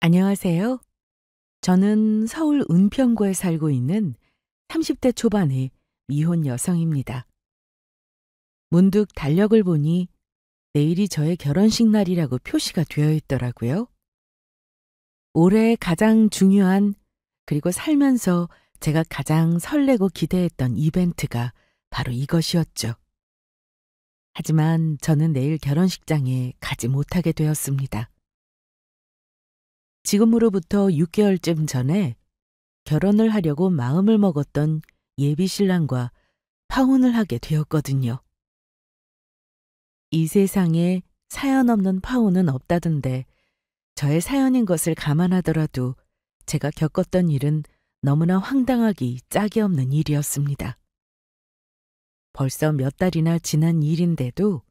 안녕하세요. 저는 서울 은평구에 살고 있는 30대 초반의 미혼 여성입니다. 문득 달력을 보니 내일이 저의 결혼식 날이라고 표시가 되어 있더라고요. 올해 가장 중요한 그리고 살면서 제가 가장 설레고 기대했던 이벤트가 바로 이것이었죠. 하지만 저는 내일 결혼식장에 가지 못하게 되었습니다. 지금으로부터 6개월쯤 전에 결혼을 하려고 마음을 먹었던 예비 신랑과 파혼을 하게 되었거든요. 이 세상에 사연 없는 파혼은 없다던데 저의 사연인 것을 감안하더라도 제가 겪었던 일은 너무나 황당하기 짝이 없는 일이었습니다. 벌써 몇 달이나 지난 일인데도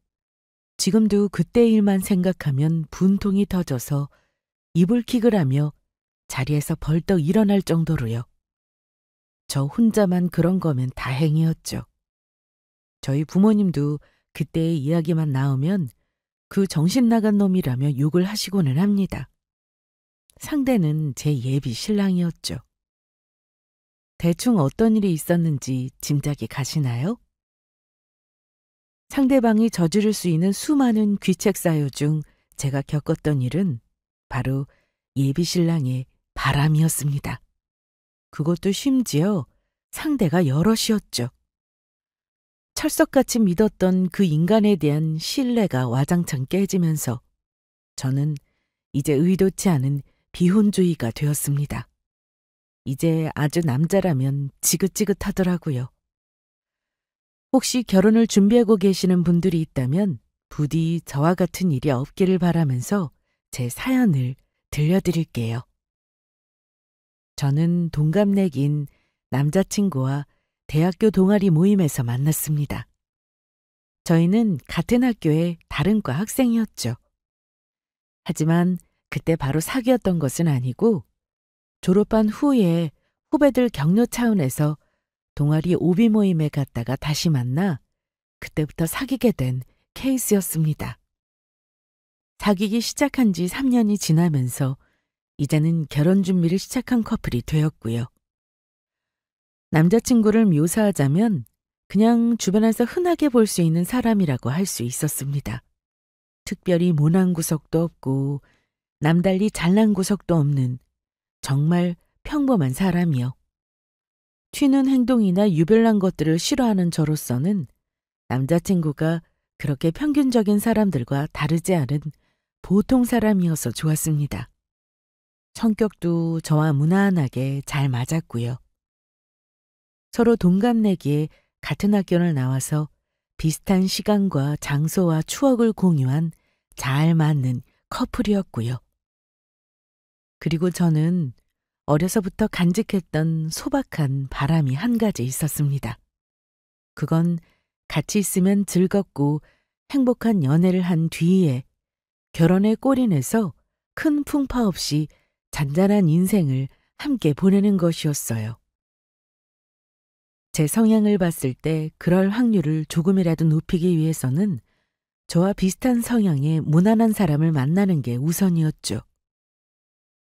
지금도 그때 일만 생각하면 분통이 터져서 이불킥을 하며 자리에서 벌떡 일어날 정도로요. 저 혼자만 그런 거면 다행이었죠. 저희 부모님도 그때의 이야기만 나오면 그 정신 나간 놈이라며 욕을 하시고는 합니다. 상대는 제 예비 신랑이었죠. 대충 어떤 일이 있었는지 짐작이 가시나요? 상대방이 저지를 수 있는 수많은 귀책 사유 중 제가 겪었던 일은 바로 예비 신랑의 바람이었습니다. 그것도 심지어 상대가 여럿이었죠. 철석같이 믿었던 그 인간에 대한 신뢰가 와장창 깨지면서 저는 이제 의도치 않은 비혼주의가 되었습니다. 이제 아주 남자라면 지긋지긋하더라고요. 혹시 결혼을 준비하고 계시는 분들이 있다면 부디 저와 같은 일이 없기를 바라면서 제 사연을 들려드릴게요. 저는 동갑내기인 남자친구와 대학교 동아리 모임에서 만났습니다. 저희는 같은 학교의 다른 과 학생이었죠. 하지만 그때 바로 사귀었던 것은 아니고 졸업한 후에 후배들 격려 차원에서 동아리 오비 모임에 갔다가 다시 만나 그때부터 사귀게 된 케이스였습니다. 사귀기 시작한 지 3년이 지나면서 이제는 결혼 준비를 시작한 커플이 되었고요. 남자친구를 묘사하자면 그냥 주변에서 흔하게 볼 수 있는 사람이라고 할 수 있었습니다. 특별히 모난 구석도 없고 남달리 잘난 구석도 없는 정말 평범한 사람이요. 튀는 행동이나 유별난 것들을 싫어하는 저로서는 남자친구가 그렇게 평균적인 사람들과 다르지 않은 보통 사람이어서 좋았습니다. 성격도 저와 무난하게 잘 맞았고요. 서로 동갑내기에 같은 학교를 나와서 비슷한 시간과 장소와 추억을 공유한 잘 맞는 커플이었고요. 그리고 저는 어려서부터 간직했던 소박한 바람이 한 가지 있었습니다. 그건 같이 있으면 즐겁고 행복한 연애를 한 뒤에 결혼에 골인해서 큰 풍파 없이 잔잔한 인생을 함께 보내는 것이었어요. 제 성향을 봤을 때 그럴 확률을 조금이라도 높이기 위해서는 저와 비슷한 성향의 무난한 사람을 만나는 게 우선이었죠.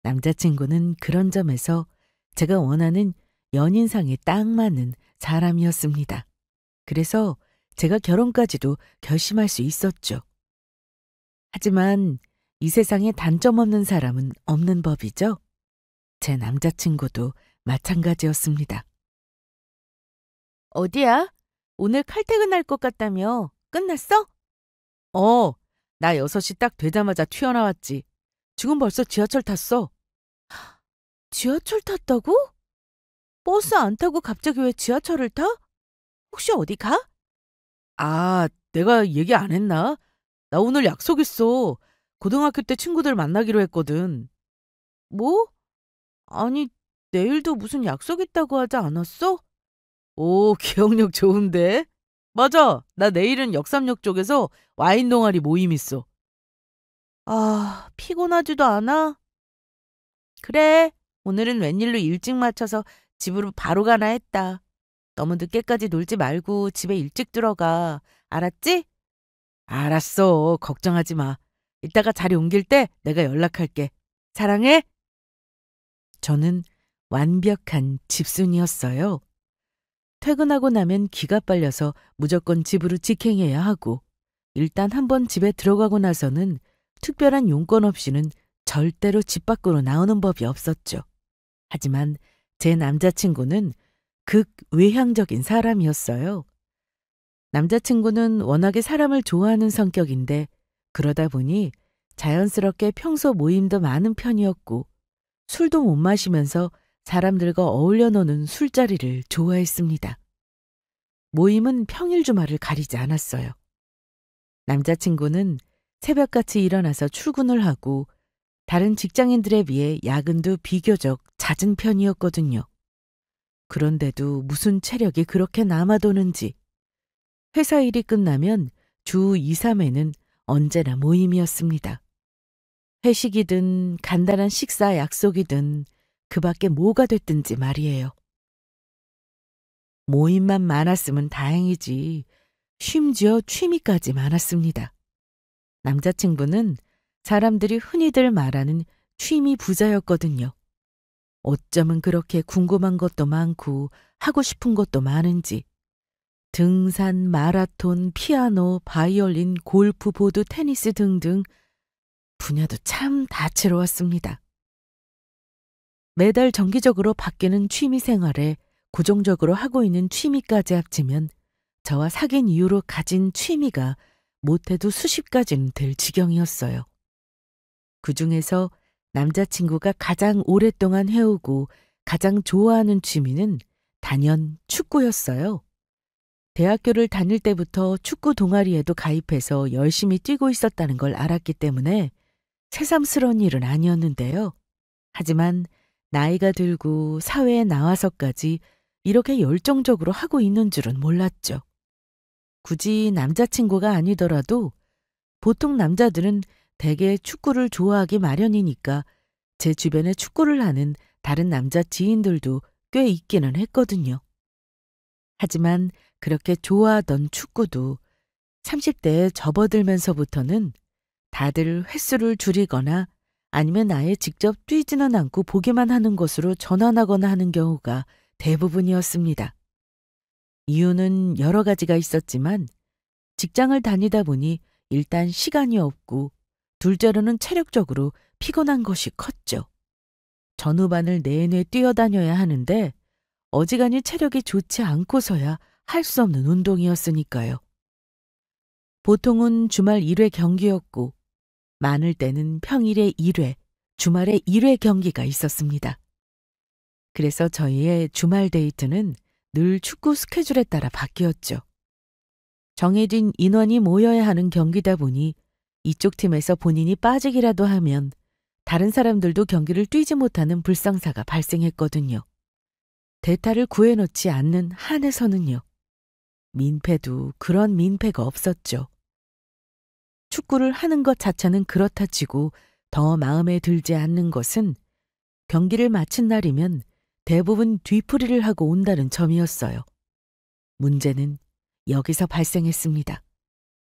남자친구는 그런 점에서 제가 원하는 연인상에 딱 맞는 사람이었습니다. 그래서 제가 결혼까지도 결심할 수 있었죠. 하지만 이 세상에 단점 없는 사람은 없는 법이죠. 제 남자친구도 마찬가지였습니다. 어디야? 오늘 칼퇴근할 것 같다며. 끝났어? 나 6시 딱 되자마자 튀어나왔지. 지금 벌써 지하철 탔어. 지하철 탔다고? 버스 안 타고 갑자기 왜 지하철을 타? 혹시 어디 가? 내가 얘기 안 했나? 나 오늘 약속 있어. 고등학교 때 친구들 만나기로 했거든. 뭐? 아니, 내일도 무슨 약속 있다고 하지 않았어? 오, 기억력 좋은데? 맞아. 나 내일은 역삼역 쪽에서 와인 동아리 모임 있어. 피곤하지도 않아? 그래. 오늘은 웬일로 일찍 맞춰서 집으로 바로 가나 했다. 너무 늦게까지 놀지 말고 집에 일찍 들어가. 알았지? 알았어. 걱정하지 마. 이따가 자리 옮길 때 내가 연락할게. 사랑해. 저는 완벽한 집순이었어요. 퇴근하고 나면 기가 빨려서 무조건 집으로 직행해야 하고 일단 한번 집에 들어가고 나서는 특별한 용건 없이는 절대로 집 밖으로 나오는 법이 없었죠. 하지만 제 남자친구는 극외향적인 사람이었어요. 남자친구는 워낙에 사람을 좋아하는 성격인데 그러다 보니 자연스럽게 평소 모임도 많은 편이었고 술도 못 마시면서 사람들과 어울려 노는 술자리를 좋아했습니다. 모임은 평일 주말을 가리지 않았어요. 남자친구는 새벽같이 일어나서 출근을 하고 다른 직장인들에 비해 야근도 비교적 잦은 편이었거든요. 그런데도 무슨 체력이 그렇게 남아도는지 회사 일이 끝나면 주 2, 3회는 언제나 모임이었습니다. 회식이든 간단한 식사 약속이든 그 밖에 뭐가 됐든지 말이에요. 모임만 많았으면 다행이지 심지어 취미까지 많았습니다. 남자친구는 사람들이 흔히들 말하는 취미 부자였거든요. 어쩌면 그렇게 궁금한 것도 많고 하고 싶은 것도 많은지 등산, 마라톤, 피아노, 바이올린, 골프, 보드, 테니스 등등 분야도 참 다채로웠습니다. 매달 정기적으로 바뀌는 취미 생활에 고정적으로 하고 있는 취미까지 합치면 저와 사귄 이후로 가진 취미가 못해도 수십 가지는 될 지경이었어요. 그중에서 남자친구가 가장 오랫동안 해오고 가장 좋아하는 취미는 단연 축구였어요. 대학교를 다닐 때부터 축구 동아리에도 가입해서 열심히 뛰고 있었다는 걸 알았기 때문에 새삼스러운 일은 아니었는데요. 하지만 나이가 들고 사회에 나와서까지 이렇게 열정적으로 하고 있는 줄은 몰랐죠. 굳이 남자친구가 아니더라도 보통 남자들은 대개 축구를 좋아하기 마련이니까 제 주변에 축구를 하는 다른 남자 지인들도 꽤 있기는 했거든요. 하지만 그렇게 좋아하던 축구도 30대에 접어들면서부터는 다들 횟수를 줄이거나 아니면 아예 직접 뛰지는 않고 보기만 하는 것으로 전환하거나 하는 경우가 대부분이었습니다. 이유는 여러 가지가 있었지만 직장을 다니다 보니 일단 시간이 없고 둘째로는 체력적으로 피곤한 것이 컸죠. 전후반을 내내 뛰어다녀야 하는데 어지간히 체력이 좋지 않고서야 할 수 없는 운동이었으니까요. 보통은 주말 1회 경기였고 많을 때는 평일에 1회, 주말에 1회 경기가 있었습니다. 그래서 저희의 주말 데이트는 늘 축구 스케줄에 따라 바뀌었죠. 정해진 인원이 모여야 하는 경기다 보니 이쪽 팀에서 본인이 빠지기라도 하면 다른 사람들도 경기를 뛰지 못하는 불상사가 발생했거든요. 대타를 구해놓지 않는 한에서는요. 민폐도 그런 민폐가 없었죠. 축구를 하는 것 자체는 그렇다 치고 더 마음에 들지 않는 것은 경기를 마친 날이면 대부분 뒤풀이를 하고 온다는 점이었어요. 문제는 여기서 발생했습니다.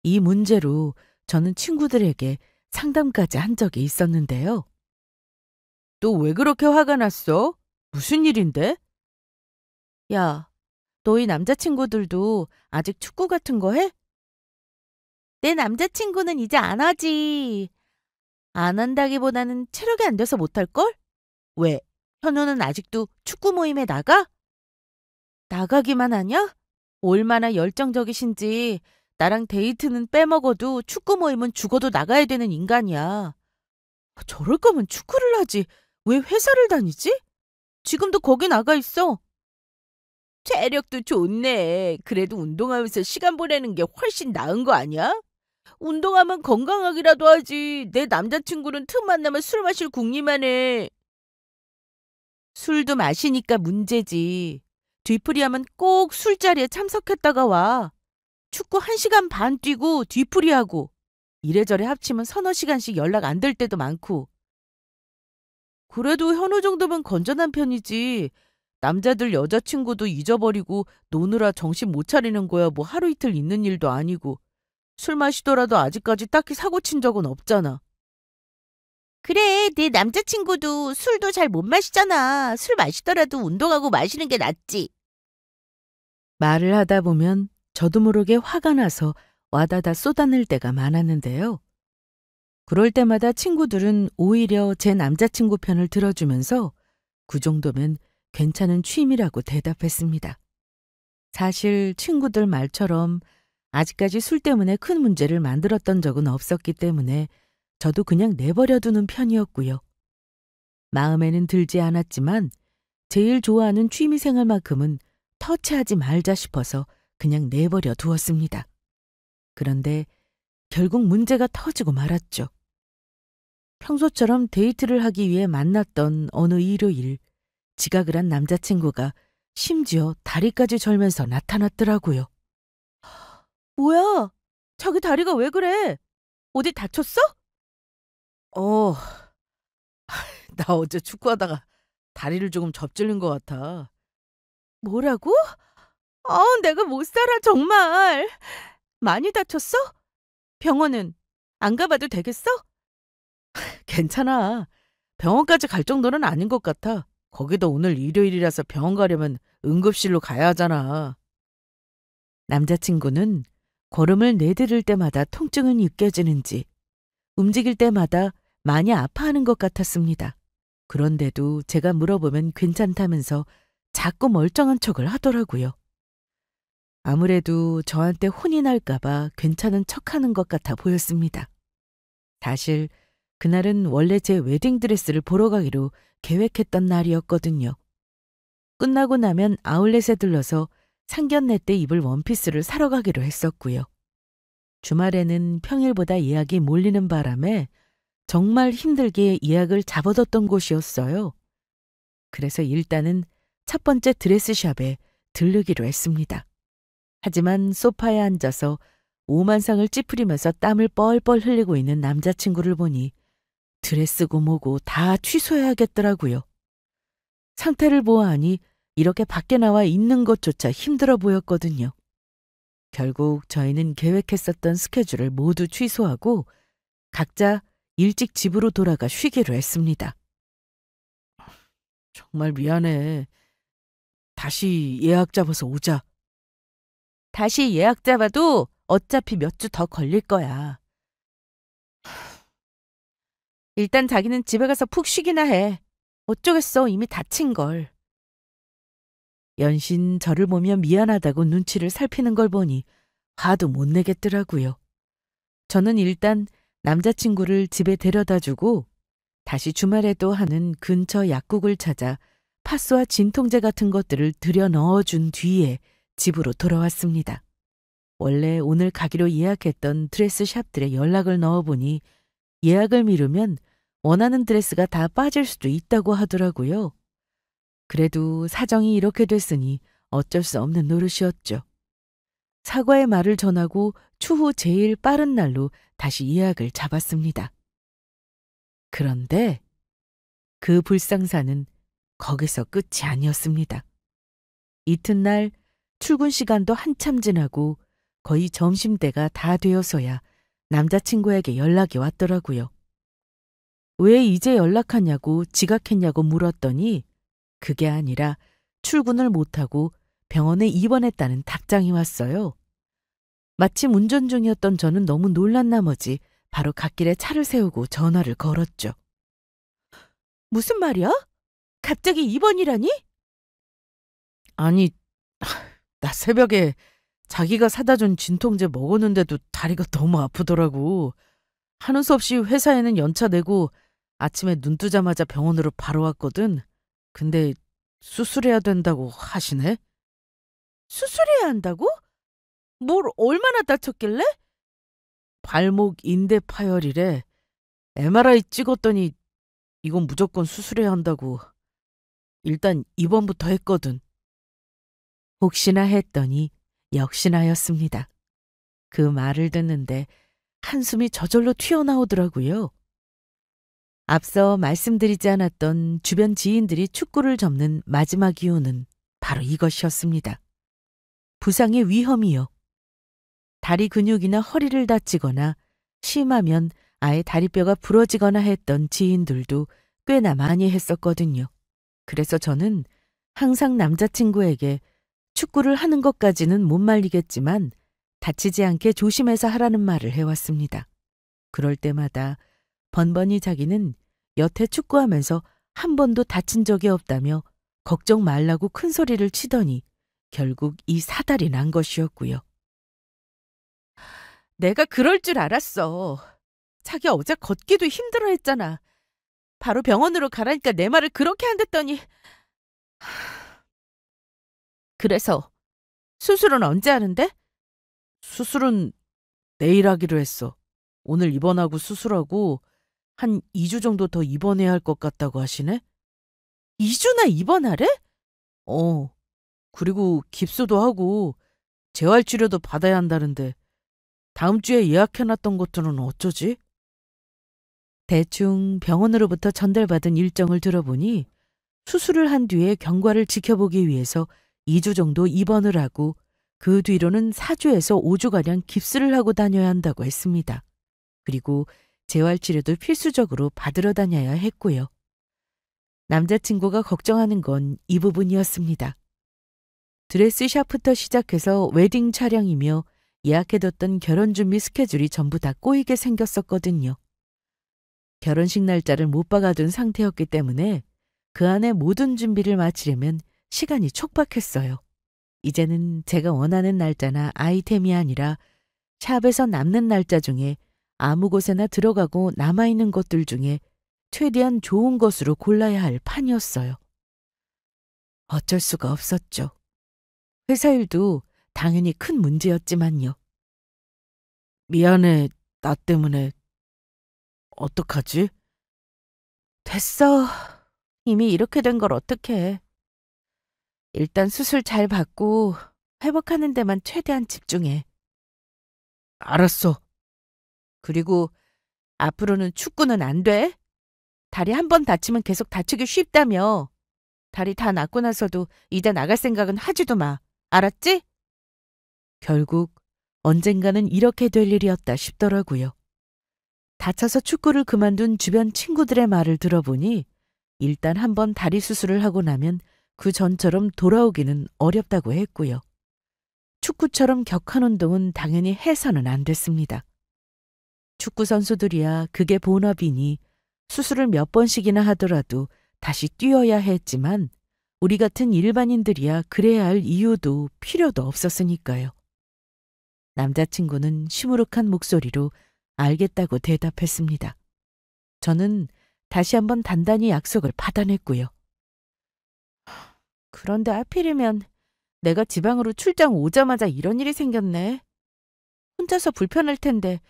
이 문제로 저는 친구들에게 상담까지 한 적이 있었는데요. 또 왜 그렇게 화가 났어? 무슨 일인데? 야, 너희 남자친구들도 아직 축구 같은 거 해? 내 남자친구는 이제 안 하지. 안 한다기보다는 체력이 안 돼서 못할걸? 왜? 현우는 아직도 축구 모임에 나가? 나가기만 하냐? 얼마나 열정적이신지 나랑 데이트는 빼먹어도 축구 모임은 죽어도 나가야 되는 인간이야. 저럴 거면 축구를 하지. 왜 회사를 다니지? 지금도 거기 나가 있어. 체력도 좋네. 그래도 운동하면서 시간 보내는 게 훨씬 나은 거 아니야? 운동하면 건강하기라도 하지. 내 남자친구는 틈만 나면 술 마실 궁리만 해. 술도 마시니까 문제지. 뒤풀이하면 꼭 술자리에 참석했다가 와. 축구 1시간 반 뛰고 뒤풀이하고 이래저래 합치면 서너 시간씩 연락 안 될 때도 많고. 그래도 현우 정도면 건전한 편이지. 남자들 여자친구도 잊어버리고 노느라 정신 못 차리는 거야. 뭐 하루 이틀 있는 일도 아니고. 술 마시더라도 아직까지 딱히 사고 친 적은 없잖아. 그래, 내 남자친구도 술도 잘 못 마시잖아. 술 마시더라도 운동하고 마시는 게 낫지. 말을 하다 보면 저도 모르게 화가 나서 와다다 쏟아낼 때가 많았는데요. 그럴 때마다 친구들은 오히려 제 남자친구 편을 들어주면서 그 정도면 괜찮은 취미라고 대답했습니다. 사실 친구들 말처럼 아직까지 술 때문에 큰 문제를 만들었던 적은 없었기 때문에 저도 그냥 내버려 두는 편이었고요. 마음에는 들지 않았지만 제일 좋아하는 취미 생활만큼은 터치하지 말자 싶어서 그냥 내버려 두었습니다. 그런데 결국 문제가 터지고 말았죠. 평소처럼 데이트를 하기 위해 만났던 어느 일요일, 지각을 한 남자친구가 심지어 다리까지 절면서 나타났더라고요. 뭐야? 자기 다리가 왜 그래? 어디 다쳤어? 어, 나 어제 축구하다가 다리를 조금 접질린 것 같아. 뭐라고? 내가 못 살아, 정말. 많이 다쳤어? 병원은 안 가봐도 되겠어? 괜찮아. 병원까지 갈 정도는 아닌 것 같아. 거기도 오늘 일요일이라서 병원 가려면 응급실로 가야 하잖아. 남자친구는 걸음을 내디딜 때마다 통증은 느껴지는지 움직일 때마다 많이 아파하는 것 같았습니다. 그런데도 제가 물어보면 괜찮다면서 자꾸 멀쩡한 척을 하더라고요. 아무래도 저한테 혼이 날까봐 괜찮은 척하는 것 같아 보였습니다. 사실 그날은 원래 제 웨딩드레스를 보러 가기로 계획했던 날이었거든요. 끝나고 나면 아울렛에 들러서 상견례 때 입을 원피스를 사러 가기로 했었고요. 주말에는 평일보다 예약이 몰리는 바람에 정말 힘들게 예약을 잡아뒀던 곳이었어요. 그래서 일단은 첫 번째 드레스샵에 들르기로 했습니다. 하지만 소파에 앉아서 오만상을 찌푸리면서 땀을 뻘뻘 흘리고 있는 남자친구를 보니 드레스고 뭐고 다 취소해야겠더라고요. 상태를 보아하니 이렇게 밖에 나와 있는 것조차 힘들어 보였거든요. 결국 저희는 계획했었던 스케줄을 모두 취소하고 각자 일찍 집으로 돌아가 쉬기로 했습니다. 정말 미안해. 다시 예약 잡아서 오자. 다시 예약 잡아도 어차피 몇 주 더 걸릴 거야. 일단 자기는 집에 가서 푹 쉬기나 해. 어쩌겠어, 이미 다친 걸. 연신 저를 보며 미안하다고 눈치를 살피는 걸 보니 화도 못 내겠더라고요. 저는 일단 남자친구를 집에 데려다 주고 다시 주말에도 하는 근처 약국을 찾아 파스와 진통제 같은 것들을 들여 넣어준 뒤에 집으로 돌아왔습니다. 원래 오늘 가기로 예약했던 드레스 샵들에 연락을 넣어보니 예약을 미루면 원하는 드레스가 다 빠질 수도 있다고 하더라고요. 그래도 사정이 이렇게 됐으니 어쩔 수 없는 노릇이었죠. 사과의 말을 전하고 추후 제일 빠른 날로 다시 예약을 잡았습니다. 그런데 그 불상사는 거기서 끝이 아니었습니다. 이튿날 출근 시간도 한참 지나고 거의 점심때가 다 되어서야 남자친구에게 연락이 왔더라고요. 왜 이제 연락하냐고 지각했냐고 물었더니 그게 아니라 출근을 못하고 병원에 입원했다는 답장이 왔어요. 마침 운전 중이었던 저는 너무 놀란 나머지 바로 갓길에 차를 세우고 전화를 걸었죠. 무슨 말이야? 갑자기 입원이라니? 아니, 나 새벽에 자기가 사다 준 진통제 먹었는데도 다리가 너무 아프더라고. 하는 수 없이 회사에는 연차 내고 아침에 눈 뜨자마자 병원으로 바로 왔거든. 근데 수술해야 된다고 하시네? 수술해야 한다고? 뭘 얼마나 다쳤길래? 발목 인대 파열이래. MRI 찍었더니 이건 무조건 수술해야 한다고. 일단 입원부터 했거든. 혹시나 했더니 역시나였습니다. 그 말을 듣는데 한숨이 저절로 튀어나오더라고요. 앞서 말씀드리지 않았던 주변 지인들이 축구를 접는 마지막 이유는 바로 이것이었습니다. 부상의 위험이요. 다리 근육이나 허리를 다치거나 심하면 아예 다리뼈가 부러지거나 했던 지인들도 꽤나 많이 했었거든요. 그래서 저는 항상 남자친구에게 축구를 하는 것까지는 못 말리겠지만 다치지 않게 조심해서 하라는 말을 해왔습니다. 그럴 때마다 번번이 자기는 여태 축구하면서 한 번도 다친 적이 없다며 걱정 말라고 큰 소리를 치더니 결국 이 사달이 난 것이었고요. 내가 그럴 줄 알았어. 자기 어제 걷기도 힘들어 했잖아. 바로 병원으로 가라니까 내 말을 그렇게 한댔더니. 그래서 수술은 언제 하는데? 수술은 내일 하기로 했어. 오늘 입원하고 수술하고 한 2주 정도 더 입원해야 할 것 같다고 하시네? 2주나 입원하래? 그리고 깁스도 하고 재활치료도 받아야 한다는데 다음 주에 예약해놨던 것들은 어쩌지? 대충 병원으로부터 전달받은 일정을 들어보니 수술을 한 뒤에 경과를 지켜보기 위해서 2주 정도 입원을 하고 그 뒤로는 4주에서 5주가량 깁스를 하고 다녀야 한다고 했습니다. 그리고 재활치료도 필수적으로 받으러 다녀야 했고요. 남자친구가 걱정하는 건 이 부분이었습니다. 드레스샵부터 시작해서 웨딩 촬영이며 예약해뒀던 결혼준비 스케줄이 전부 다 꼬이게 생겼었거든요. 결혼식 날짜를 못 박아둔 상태였기 때문에 그 안에 모든 준비를 마치려면 시간이 촉박했어요. 이제는 제가 원하는 날짜나 아이템이 아니라 샵에서 남는 날짜 중에 아무 곳에나 들어가고 남아있는 것들 중에 최대한 좋은 것으로 골라야 할 판이었어요. 어쩔 수가 없었죠. 회사 일도 당연히 큰 문제였지만요. 미안해, 나 때문에. 어떡하지? 됐어. 이미 이렇게 된 걸 어떡해. 일단 수술 잘 받고 회복하는 데만 최대한 집중해. 알았어. 그리고 앞으로는 축구는 안 돼. 다리 한 번 다치면 계속 다치기 쉽다며. 다리 다 낫고 나서도 이제 나갈 생각은 하지도 마. 알았지? 결국 언젠가는 이렇게 될 일이었다 싶더라고요. 다쳐서 축구를 그만둔 주변 친구들의 말을 들어보니 일단 한번 다리 수술을 하고 나면 그 전처럼 돌아오기는 어렵다고 했고요. 축구처럼 격한 운동은 당연히 해서는 안 됐습니다. 축구 선수들이야 그게 본업이니 수술을 몇 번씩이나 하더라도 다시 뛰어야 했지만 우리 같은 일반인들이야 그래야 할 이유도 필요도 없었으니까요. 남자친구는 시무룩한 목소리로 알겠다고 대답했습니다. 저는 다시 한번 단단히 약속을 받아냈고요. 그런데 하필이면 내가 지방으로 출장 오자마자 이런 일이 생겼네. 혼자서 불편할 텐데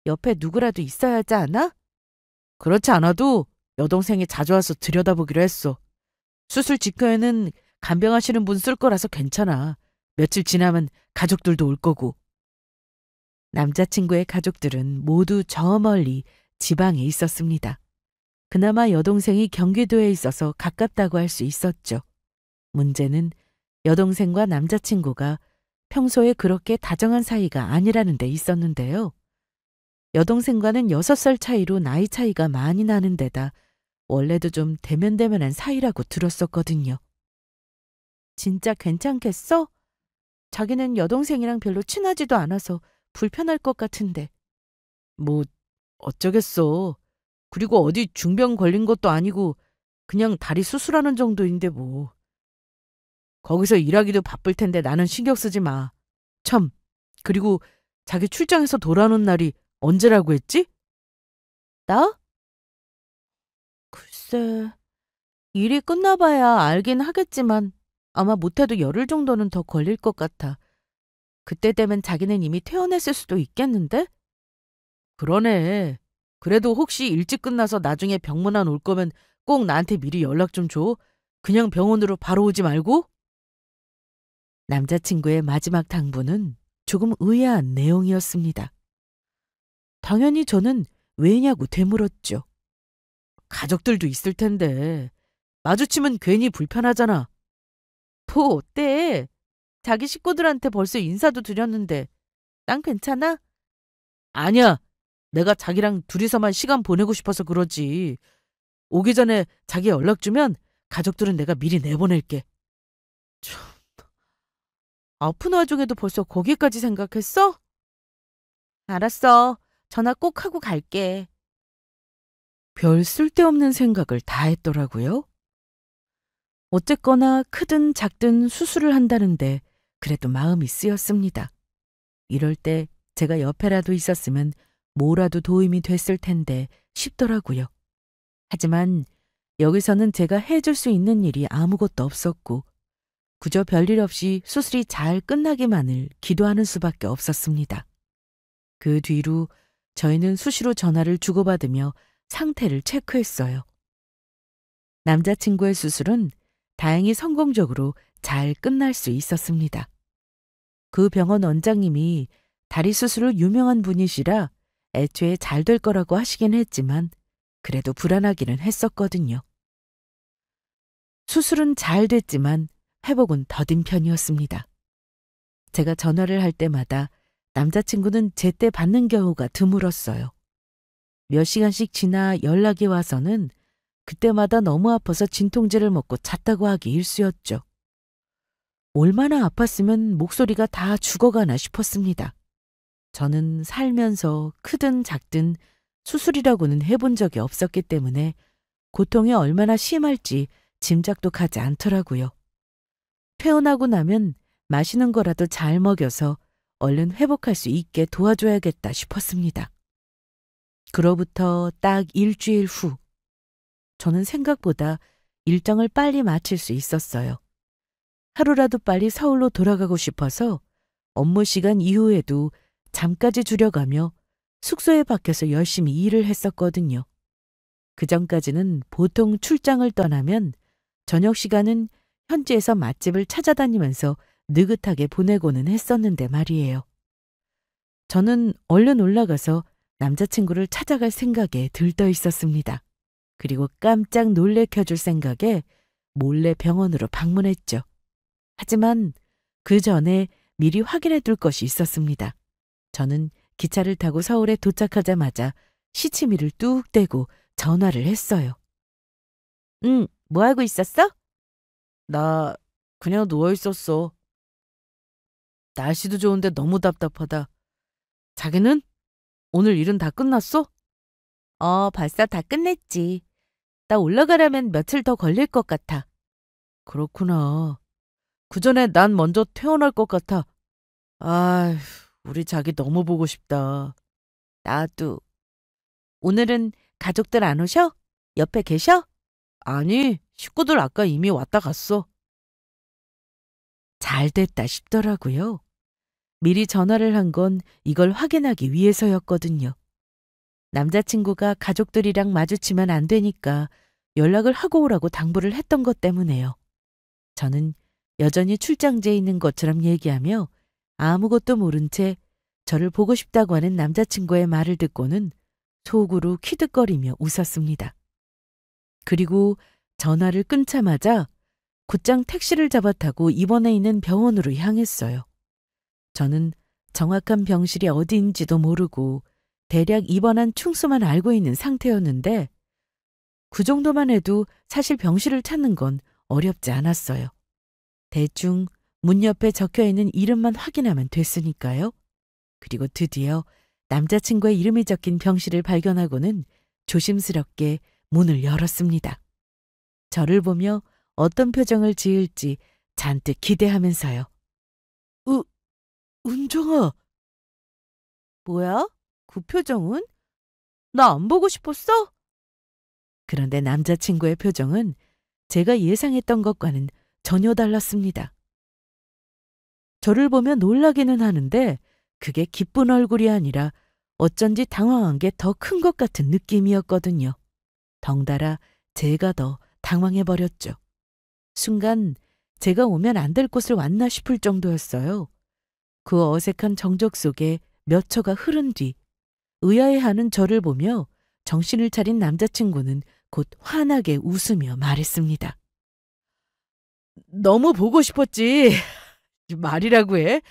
옆에 누구라도 있어야 하지 않아? 그렇지 않아도 여동생이 자주 와서 들여다보기로 했어. 수술 직후에는 간병하시는 분 쓸 거라서 괜찮아. 며칠 지나면 가족들도 올 거고. 남자친구의 가족들은 모두 저 멀리 지방에 있었습니다. 그나마 여동생이 경기도에 있어서 가깝다고 할 수 있었죠. 문제는 여동생과 남자친구가 평소에 그렇게 다정한 사이가 아니라는 데 있었는데요. 여동생과는 6살 차이로 나이 차이가 많이 나는 데다 원래도 좀 대면대면한 사이라고 들었었거든요. 진짜 괜찮겠어? 자기는 여동생이랑 별로 친하지도 않아서 불편할 것 같은데. 뭐 어쩌겠어. 그리고 어디 중병 걸린 것도 아니고 그냥 다리 수술하는 정도인데 뭐. 거기서 일하기도 바쁠 텐데 나는 신경 쓰지 마. 참, 그리고 자기 출장에서 돌아오는 날이 언제라고 했지? 나? 글쎄, 일이 끝나봐야 알긴 하겠지만 아마 못해도 열흘 정도는 더 걸릴 것 같아. 그때 되면 자기는 이미 퇴원했을 수도 있겠는데? 그러네. 그래도 혹시 일찍 끝나서 나중에 병문안 올 거면 꼭 나한테 미리 연락 좀 줘. 그냥 병원으로 바로 오지 말고. 남자친구의 마지막 당부는 조금 의아한 내용이었습니다. 당연히 저는 왜냐고 되물었죠. 가족들도 있을 텐데 마주치면 괜히 불편하잖아. 뭐 어때? 자기 식구들한테 벌써 인사도 드렸는데 난 괜찮아? 아니야. 내가 자기랑 둘이서만 시간 보내고 싶어서 그러지. 오기 전에 자기 연락 주면 가족들은 내가 미리 내보낼게. 참, 아픈 와중에도 벌써 거기까지 생각했어? 알았어. 전화 꼭 하고 갈게. 별 쓸데없는 생각을 다 했더라고요. 어쨌거나 크든 작든 수술을 한다는데 그래도 마음이 쓰였습니다. 이럴 때 제가 옆에라도 있었으면 뭐라도 도움이 됐을 텐데 싶더라고요. 하지만 여기서는 제가 해줄 수 있는 일이 아무것도 없었고 그저 별일 없이 수술이 잘 끝나기만을 기도하는 수밖에 없었습니다. 그 뒤로 저희는 수시로 전화를 주고받으며 상태를 체크했어요. 남자친구의 수술은 다행히 성공적으로 잘 끝날 수 있었습니다. 그 병원 원장님이 다리 수술을 유명한 분이시라 애초에 잘 될 거라고 하시긴 했지만 그래도 불안하기는 했었거든요. 수술은 잘 됐지만 회복은 더딘 편이었습니다. 제가 전화를 할 때마다 남자친구는 제때 받는 경우가 드물었어요. 몇 시간씩 지나 연락이 와서는 그때마다 너무 아파서 진통제를 먹고 잤다고 하기 일쑤였죠. 얼마나 아팠으면 목소리가 다 죽어가나 싶었습니다. 저는 살면서 크든 작든 수술이라고는 해본 적이 없었기 때문에 고통이 얼마나 심할지 짐작도 가지 않더라고요. 퇴원하고 나면 마시는 거라도 잘 먹여서 얼른 회복할 수 있게 도와줘야겠다 싶었습니다. 그로부터 딱 일주일 후, 저는 생각보다 일정을 빨리 마칠 수 있었어요. 하루라도 빨리 서울로 돌아가고 싶어서 업무 시간 이후에도 잠까지 줄여가며 숙소에 박혀서 열심히 일을 했었거든요. 그전까지는 보통 출장을 떠나면 저녁 시간은 현지에서 맛집을 찾아다니면서 느긋하게 보내고는 했었는데 말이에요. 저는 얼른 올라가서 남자친구를 찾아갈 생각에 들떠 있었습니다. 그리고 깜짝 놀래켜줄 생각에 몰래 병원으로 방문했죠. 하지만 그 전에 미리 확인해 둘 것이 있었습니다. 저는 기차를 타고 서울에 도착하자마자 시치미를 뚝 떼고 전화를 했어요. 응, 뭐 하고 있었어? 나 그냥 누워 있었어. 날씨도 좋은데 너무 답답하다. 자기는? 오늘 일은 다 끝났어? 벌써 다 끝냈지. 나 올라가려면 며칠 더 걸릴 것 같아. 그렇구나. 그 전에 난 먼저 퇴원할 것 같아. 아휴, 우리 자기 너무 보고 싶다. 나도. 오늘은 가족들 안 오셔? 옆에 계셔? 아니, 식구들 아까 이미 왔다 갔어. 잘 됐다 싶더라고요. 미리 전화를 한 건 이걸 확인하기 위해서였거든요. 남자친구가 가족들이랑 마주치면 안 되니까 연락을 하고 오라고 당부를 했던 것 때문에요. 저는 여전히 출장지에 있는 것처럼 얘기하며 아무것도 모른 채 저를 보고 싶다고 하는 남자친구의 말을 듣고는 속으로 키득거리며 웃었습니다. 그리고 전화를 끊자마자 곧장 택시를 잡아 타고 입원해 있는 병원으로 향했어요. 저는 정확한 병실이 어디인지도 모르고 대략 입원한 충수만 알고 있는 상태였는데 그 정도만 해도 사실 병실을 찾는 건 어렵지 않았어요. 대충 문 옆에 적혀있는 이름만 확인하면 됐으니까요. 그리고 드디어 남자친구의 이름이 적힌 병실을 발견하고는 조심스럽게 문을 열었습니다. 저를 보며 어떤 표정을 지을지 잔뜩 기대하면서요. 은정아. 뭐야? 그 표정은? 나 안 보고 싶었어? 그런데 남자친구의 표정은 제가 예상했던 것과는 전혀 달랐습니다. 저를 보며 놀라기는 하는데 그게 기쁜 얼굴이 아니라 어쩐지 당황한 게 더 큰 것 같은 느낌이었거든요. 덩달아 제가 더 당황해버렸죠. 순간 제가 오면 안 될 곳을 왔나 싶을 정도였어요. 그 어색한 정적 속에 몇 초가 흐른 뒤 의아해하는 저를 보며 정신을 차린 남자친구는 곧 환하게 웃으며 말했습니다. 너무 보고 싶었지. 말이라고 해.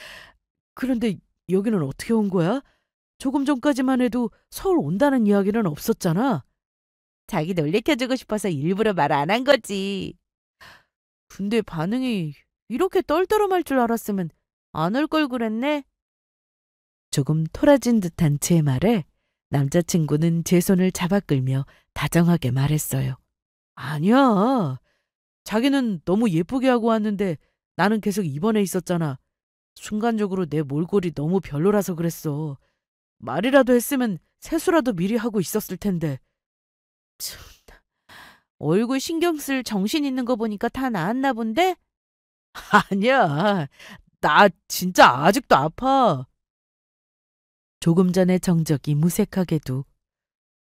그런데 여기는 어떻게 온 거야? 조금 전까지만 해도 서울 온다는 이야기는 없었잖아. 자기 놀래켜주고 싶어서 일부러 말 안 한 거지. 근데 반응이 이렇게 떨떠름할 줄 알았으면 안 올 걸 그랬네. 조금 토라진 듯한 제 말에 남자친구는 제 손을 잡아 끌며 다정하게 말했어요. 아니야. 자기는 너무 예쁘게 하고 왔는데 나는 계속 입원해 있었잖아. 순간적으로 내 몰골이 너무 별로라서 그랬어. 말이라도 했으면 세수라도 미리 하고 있었을 텐데. 참, 얼굴 신경 쓸 정신 있는 거 보니까 다 나았나 본데? 아니야. 나 진짜 아직도 아파. 조금 전의 정적이 무색하게도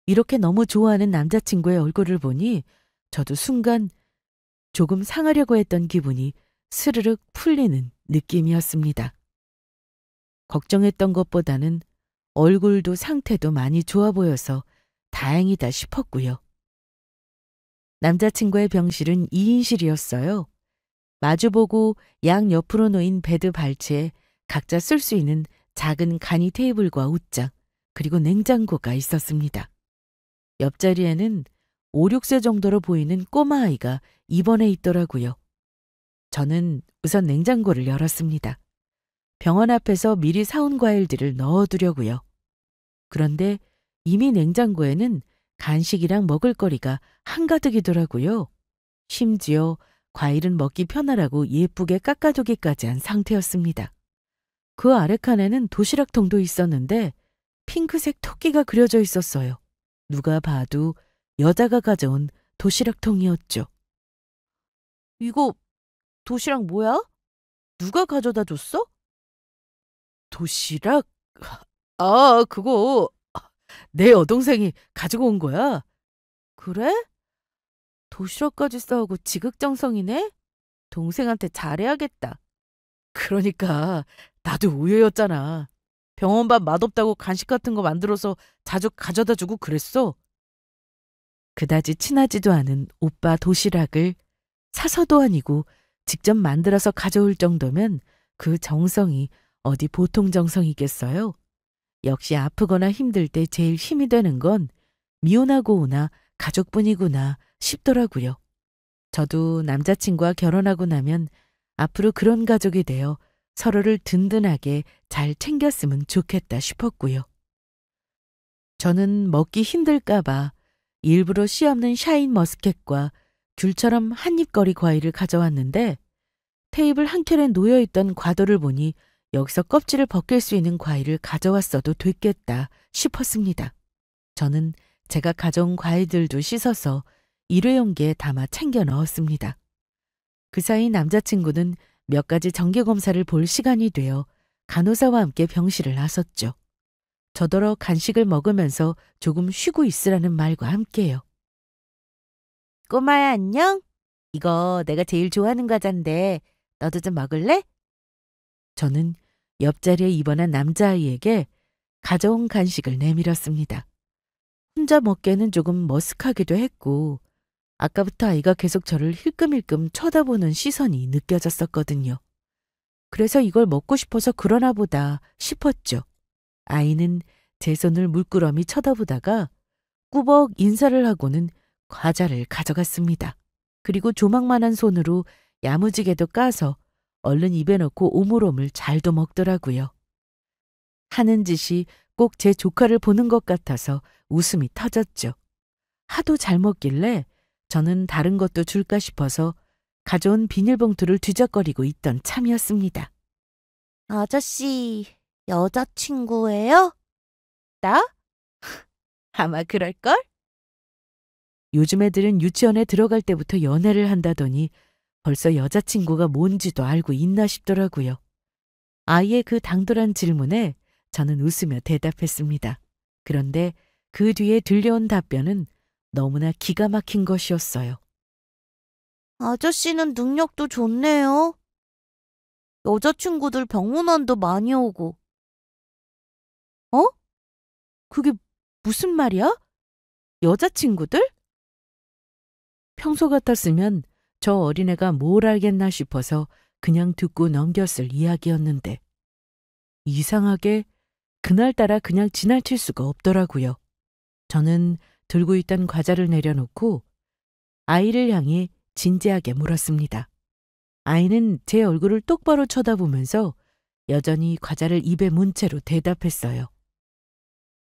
이렇게 너무 좋아하는 남자친구의 얼굴을 보니 저도 순간 조금 상하려고 했던 기분이 스르륵 풀리는 느낌이었습니다. 걱정했던 것보다는 얼굴도 상태도 많이 좋아 보여서 다행이다 싶었고요. 남자친구의 병실은 2인실이었어요. 마주보고 양 옆으로 놓인 베드 발치에 각자 쓸 수 있는 작은 간이 테이블과 옷장, 그리고 냉장고가 있었습니다. 옆자리에는 5, 6세 정도로 보이는 꼬마아이가 입원해 있더라고요. 저는 우선 냉장고를 열었습니다. 병원 앞에서 미리 사온 과일들을 넣어두려고요. 그런데 이미 냉장고에는 간식이랑 먹을거리가 한가득이더라고요. 심지어 과일은 먹기 편하라고 예쁘게 깎아두기까지 한 상태였습니다. 그 아래 칸에는 도시락통도 있었는데 핑크색 토끼가 그려져 있었어요. 누가 봐도 여자가 가져온 도시락통이었죠. 이거 도시락 뭐야? 누가 가져다 줬어? 도시락? 아, 그거 내 여동생이 가지고 온 거야. 그래? 도시락까지 싸우고 지극정성이네? 동생한테 잘해야겠다. 그러니까 나도 우유였잖아. 병원밥 맛없다고 간식 같은 거 만들어서 자주 가져다 주고 그랬어. 그다지 친하지도 않은 오빠 도시락을 사서도 아니고 직접 만들어서 가져올 정도면 그 정성이 어디 보통 정성이겠어요? 역시 아프거나 힘들 때 제일 힘이 되는 건 미혼하고 오나 가족뿐이구나 싶더라고요. 저도 남자친구와 결혼하고 나면 앞으로 그런 가족이 되어 서로를 든든하게 잘 챙겼으면 좋겠다 싶었고요. 저는 먹기 힘들까봐 일부러 씨 없는 샤인 머스켓과 귤처럼 한입거리 과일을 가져왔는데 테이블 한켠에 놓여있던 과도를 보니 여기서 껍질을 벗길 수 있는 과일을 가져왔어도 됐겠다 싶었습니다. 저는 제가 가져온 과일들도 씻어서 일회용기에 담아 챙겨 넣었습니다. 그 사이 남자친구는 몇 가지 정기검사를 볼 시간이 되어 간호사와 함께 병실을 나섰죠. 저더러 간식을 먹으면서 조금 쉬고 있으라는 말과 함께요. 꼬마야, 안녕? 이거 내가 제일 좋아하는 과자인데 너도 좀 먹을래? 저는 옆자리에 입원한 남자아이에게 가져온 간식을 내밀었습니다. 혼자 먹기에는 조금 머쓱하기도 했고 아까부터 아이가 계속 저를 힐끔힐끔 쳐다보는 시선이 느껴졌었거든요. 그래서 이걸 먹고 싶어서 그러나 보다 싶었죠. 아이는 제 손을 물끄러미 쳐다보다가 꾸벅 인사를 하고는 과자를 가져갔습니다. 그리고 조망만한 손으로 야무지게도 까서 얼른 입에 넣고 오물오물 잘도 먹더라고요. 하는 짓이 꼭 제 조카를 보는 것 같아서 웃음이 터졌죠. 하도 잘 먹길래 저는 다른 것도 줄까 싶어서 가져온 비닐봉투를 뒤적거리고 있던 참이었습니다. 아저씨, 여자친구예요? 나? 아마 그럴걸? 요즘 애들은 유치원에 들어갈 때부터 연애를 한다더니 벌써 여자친구가 뭔지도 알고 있나 싶더라고요. 아이의 그 당돌한 질문에 저는 웃으며 대답했습니다. 그런데 그 뒤에 들려온 답변은 너무나 기가 막힌 것이었어요. 아저씨는 능력도 좋네요. 여자친구들 병문안도 많이 오고. 어? 그게 무슨 말이야? 여자친구들? 평소 같았으면 저 어린애가 뭘 알겠나 싶어서 그냥 듣고 넘겼을 이야기였는데 이상하게 그날따라 그냥 지나칠 수가 없더라고요. 저는 들고 있던 과자를 내려놓고 아이를 향해 진지하게 물었습니다. 아이는 제 얼굴을 똑바로 쳐다보면서 여전히 과자를 입에 문 채로 대답했어요.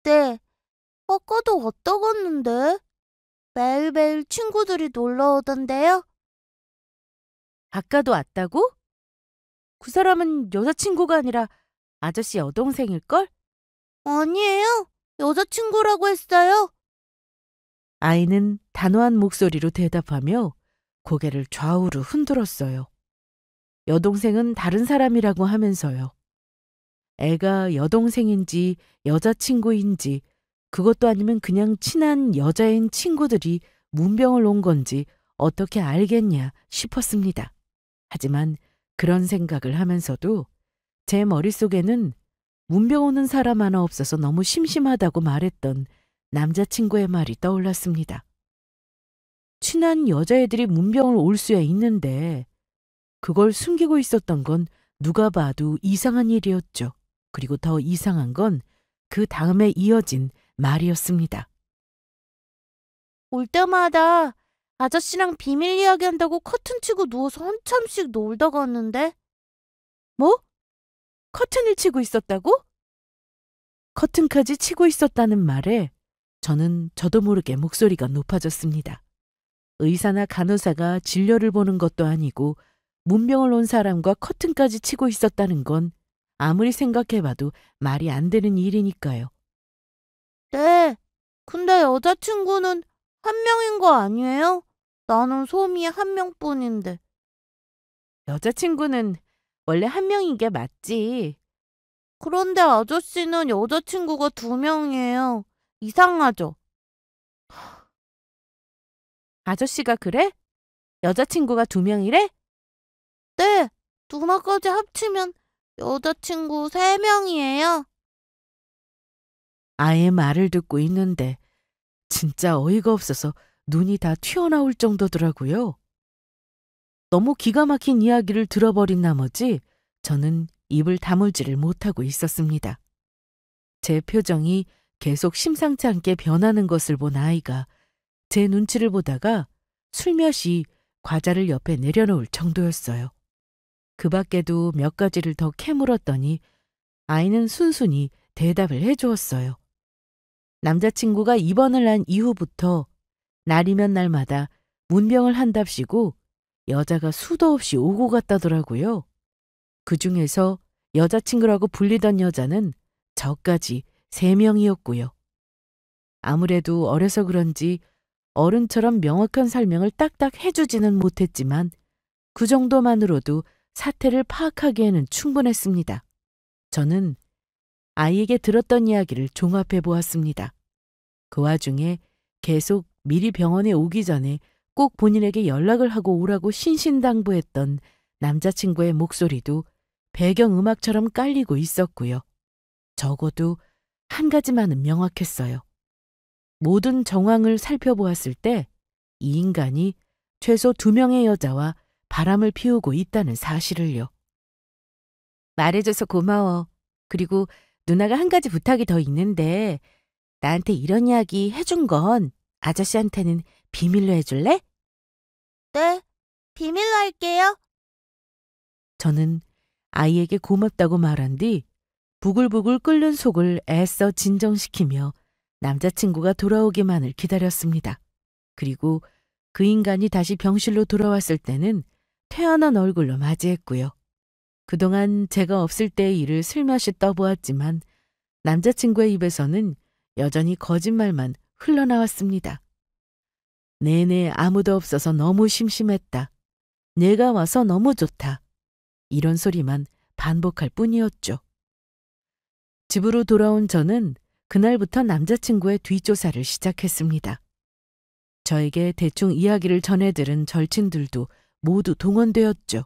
네, 아까도 왔다 갔는데 매일매일 친구들이 놀러 오던데요? 아까도 왔다고? 그 사람은 여자친구가 아니라 아저씨 여동생일걸? 아니에요. 여자친구라고 했어요. 아이는 단호한 목소리로 대답하며 고개를 좌우로 흔들었어요. 여동생은 다른 사람이라고 하면서요. 애가 여동생인지 여자친구인지 그것도 아니면 그냥 친한 여자인 친구들이 문병을 온 건지 어떻게 알겠냐 싶었습니다. 하지만 그런 생각을 하면서도 제 머릿속에는 문병 오는 사람 하나 없어서 너무 심심하다고 말했던 남자친구의 말이 떠올랐습니다. 친한 여자애들이 문병을 올 수야 있는데 그걸 숨기고 있었던 건 누가 봐도 이상한 일이었죠. 그리고 더 이상한 건 그 다음에 이어진 말이었습니다. 올 때마다 아저씨랑 비밀 이야기한다고 커튼 치고 누워서 한참씩 놀다 갔는데. 뭐? 커튼을 치고 있었다고? 커튼까지 치고 있었다는 말에 저는 저도 모르게 목소리가 높아졌습니다. 의사나 간호사가 진료를 보는 것도 아니고 문병을 온 사람과 커튼까지 치고 있었다는 건 아무리 생각해봐도 말이 안 되는 일이니까요. 네, 근데 여자친구는 한 명인 거 아니에요? 나는 솜이 한 명뿐인데. 여자친구는 원래 한 명인 게 맞지. 그런데 아저씨는 여자친구가 2명이에요. 이상하죠? 아저씨가 그래? 여자친구가 2명이래? 네, 누나까지 합치면 여자친구 3명이에요. 아예 말을 듣고 있는데 진짜 어이가 없어서 눈이 다 튀어나올 정도더라고요. 너무 기가 막힌 이야기를 들어버린 나머지 저는 입을 다물지를 못하고 있었습니다. 제 표정이 계속 심상치 않게 변하는 것을 본 아이가 제 눈치를 보다가 슬며시 과자를 옆에 내려놓을 정도였어요. 그 밖에도 몇 가지를 더 캐물었더니 아이는 순순히 대답을 해주었어요. 남자친구가 입원을 한 이후부터 날이면 날마다 문병을 한답시고 여자가 수도 없이 오고 갔다더라고요. 그중에서 여자친구라고 불리던 여자는 저까지 3명이었고요. 아무래도 어려서 그런지 어른처럼 명확한 설명을 딱딱 해주지는 못했지만 그 정도만으로도 사태를 파악하기에는 충분했습니다. 저는 아이에게 들었던 이야기를 종합해 보았습니다. 그 와중에 계속 미리 병원에 오기 전에 꼭 본인에게 연락을 하고 오라고 신신당부했던 남자친구의 목소리도 배경음악처럼 깔리고 있었고요. 적어도 한 가지만은 명확했어요. 모든 정황을 살펴보았을 때 이 인간이 최소 2명의 여자와 바람을 피우고 있다는 사실을요. 말해줘서 고마워. 그리고 누나가 한 가지 부탁이 더 있는데 나한테 이런 이야기 해준 건 아저씨한테는 비밀로 해줄래? 네, 비밀로 할게요. 저는 아이에게 고맙다고 말한 뒤 부글부글 끓는 속을 애써 진정시키며 남자친구가 돌아오기만을 기다렸습니다. 그리고 그 인간이 다시 병실로 돌아왔을 때는 퇴원한 얼굴로 맞이했고요. 그동안 제가 없을 때의 일을 슬며시 떠보았지만 남자친구의 입에서는 여전히 거짓말만 흘러나왔습니다. 내내 아무도 없어서 너무 심심했다. 내가 와서 너무 좋다. 이런 소리만 반복할 뿐이었죠. 집으로 돌아온 저는 그날부터 남자친구의 뒷조사를 시작했습니다. 저에게 대충 이야기를 전해들은 절친들도 모두 동원되었죠.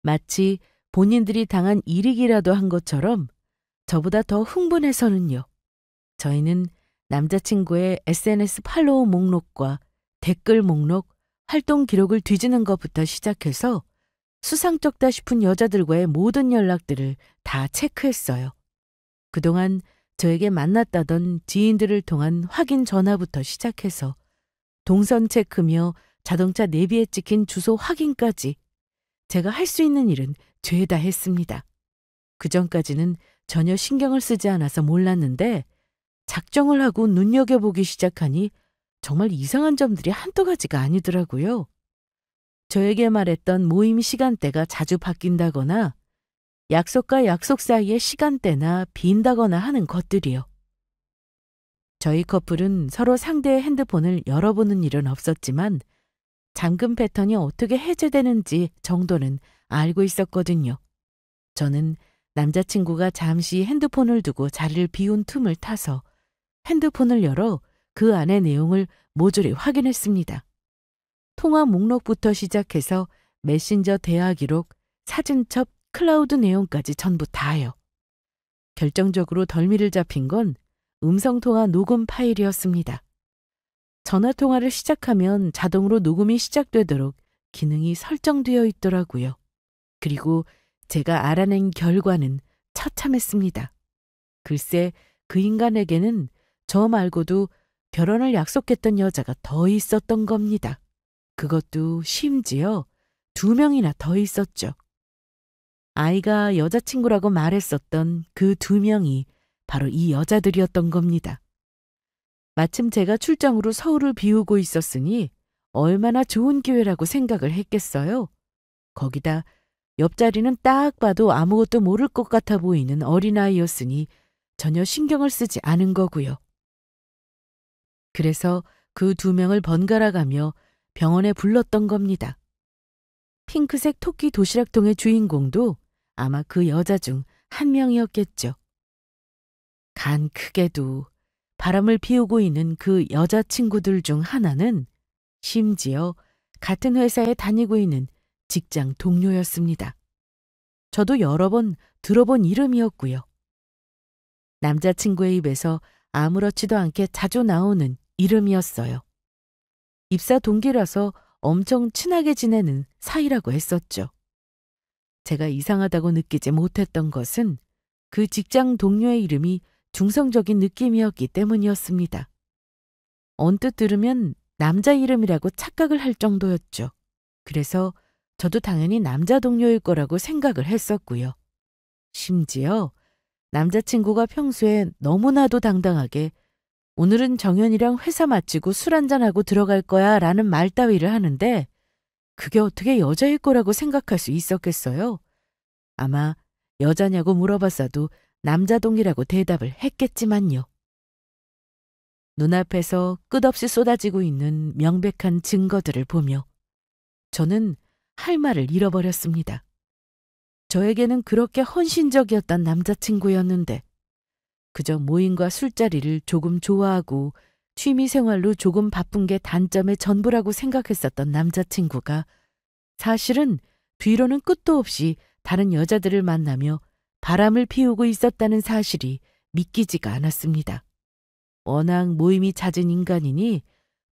마치 본인들이 당한 일이기라도 한 것처럼 저보다 더 흥분해서는요. 저희는 남자친구의 SNS 팔로우 목록과 댓글 목록, 활동 기록을 뒤지는 것부터 시작해서 수상쩍다 싶은 여자들과의 모든 연락들을 다 체크했어요. 그동안 저에게 만났다던 지인들을 통한 확인 전화부터 시작해서 동선 체크며 자동차 내비에 찍힌 주소 확인까지 제가 할 수 있는 일은 죄다 했습니다. 그전까지는 전혀 신경을 쓰지 않아서 몰랐는데 작정을 하고 눈여겨보기 시작하니 정말 이상한 점들이 한두 가지가 아니더라고요. 저에게 말했던 모임 시간대가 자주 바뀐다거나 약속과 약속 사이의 시간대나 빈다거나 하는 것들이요. 저희 커플은 서로 상대의 핸드폰을 열어보는 일은 없었지만 잠금 패턴이 어떻게 해제되는지 정도는 알고 있었거든요. 저는 남자친구가 잠시 핸드폰을 두고 자리를 비운 틈을 타서 핸드폰을 열어 그 안의 내용을 모조리 확인했습니다. 통화 목록부터 시작해서 메신저 대화 기록, 사진첩, 클라우드 내용까지 전부 다요. 결정적으로 덜미를 잡힌 건 음성통화 녹음 파일이었습니다. 전화통화를 시작하면 자동으로 녹음이 시작되도록 기능이 설정되어 있더라고요. 그리고 제가 알아낸 결과는 처참했습니다. 글쎄 그 인간에게는 저 말고도 결혼을 약속했던 여자가 더 있었던 겁니다. 그것도 심지어 2명이나 더 있었죠. 아이가 여자친구라고 말했었던 그 2명이 바로 이 여자들이었던 겁니다. 마침 제가 출장으로 서울을 비우고 있었으니 얼마나 좋은 기회라고 생각을 했겠어요. 거기다 옆자리는 딱 봐도 아무것도 모를 것 같아 보이는 어린아이였으니 전혀 신경을 쓰지 않은 거고요. 그래서 그 2명을 번갈아 가며 병원에 불렀던 겁니다. 핑크색 토끼 도시락통의 주인공도 아마 그 여자 중 한 명이었겠죠. 간 크게도 바람을 피우고 있는 그 여자친구들 중 하나는 심지어 같은 회사에 다니고 있는 직장 동료였습니다. 저도 여러 번 들어본 이름이었고요. 남자친구의 입에서 아무렇지도 않게 자주 나오는 이름이었어요. 입사 동기라서 엄청 친하게 지내는 사이라고 했었죠. 제가 이상하다고 느끼지 못했던 것은 그 직장 동료의 이름이 중성적인 느낌이었기 때문이었습니다. 언뜻 들으면 남자 이름이라고 착각을 할 정도였죠. 그래서 저도 당연히 남자 동료일 거라고 생각을 했었고요. 심지어 남자친구가 평소에 너무나도 당당하게 오늘은 정연이랑 회사 마치고 술 한잔하고 들어갈 거야 라는 말 따위를 하는데 그게 어떻게 여자일 거라고 생각할 수 있었겠어요? 아마 여자냐고 물어봤어도 남자 동이라고 대답을 했겠지만요. 눈앞에서 끝없이 쏟아지고 있는 명백한 증거들을 보며 저는 할 말을 잃어버렸습니다. 저에게는 그렇게 헌신적이었던 남자친구였는데 그저 모임과 술자리를 조금 좋아하고 취미생활로 조금 바쁜 게 단점의 전부라고 생각했었던 남자친구가 사실은 뒤로는 끝도 없이 다른 여자들을 만나며 바람을 피우고 있었다는 사실이 믿기지가 않았습니다. 워낙 모임이 잦은 인간이니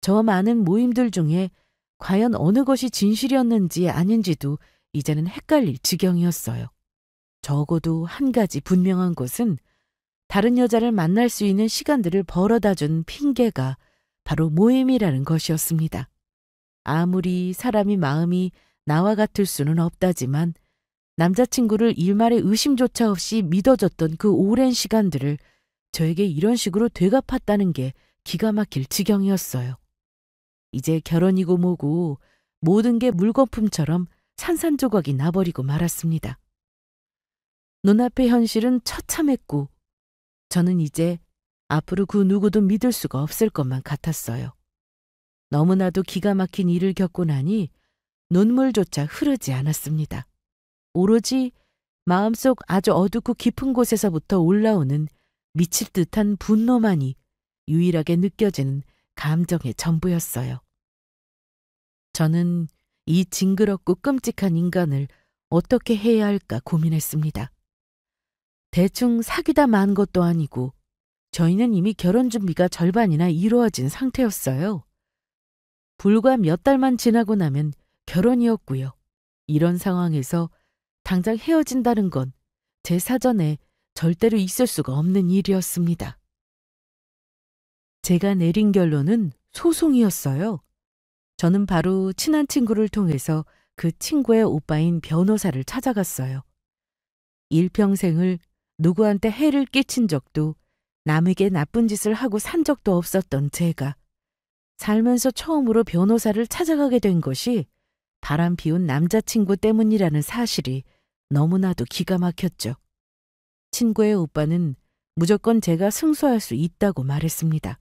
저 많은 모임들 중에 과연 어느 것이 진실이었는지 아닌지도 이제는 헷갈릴 지경이었어요. 적어도 한 가지 분명한 것은 다른 여자를 만날 수 있는 시간들을 벌어다준 핑계가 바로 모임이라는 것이었습니다. 아무리 사람이 마음이 나와 같을 수는 없다지만 남자친구를 일말의 의심조차 없이 믿어줬던 그 오랜 시간들을 저에게 이런 식으로 되갚았다는 게 기가 막힐 지경이었어요. 이제 결혼이고 뭐고 모든 게 물거품처럼 산산조각이 나버리고 말았습니다. 눈앞의 현실은 처참했고 저는 이제 앞으로 그 누구도 믿을 수가 없을 것만 같았어요. 너무나도 기가 막힌 일을 겪고 나니 눈물조차 흐르지 않았습니다. 오로지 마음속 아주 어둡고 깊은 곳에서부터 올라오는 미칠 듯한 분노만이 유일하게 느껴지는 감정의 전부였어요. 저는 이 징그럽고 끔찍한 인간을 어떻게 해야 할까 고민했습니다. 대충 사귀다 만 것도 아니고 저희는 이미 결혼 준비가 절반이나 이루어진 상태였어요. 불과 몇 달만 지나고 나면 결혼이었고요. 이런 상황에서 당장 헤어진다는 건 제 사전에 절대로 있을 수가 없는 일이었습니다. 제가 내린 결론은 소송이었어요. 저는 바로 친한 친구를 통해서 그 친구의 오빠인 변호사를 찾아갔어요. 일평생을 누구한테 해를 끼친 적도 남에게 나쁜 짓을 하고 산 적도 없었던 제가 살면서 처음으로 변호사를 찾아가게 된 것이 바람 피운 남자친구 때문이라는 사실이 너무나도 기가 막혔죠. 친구의 오빠는 무조건 제가 승소할 수 있다고 말했습니다.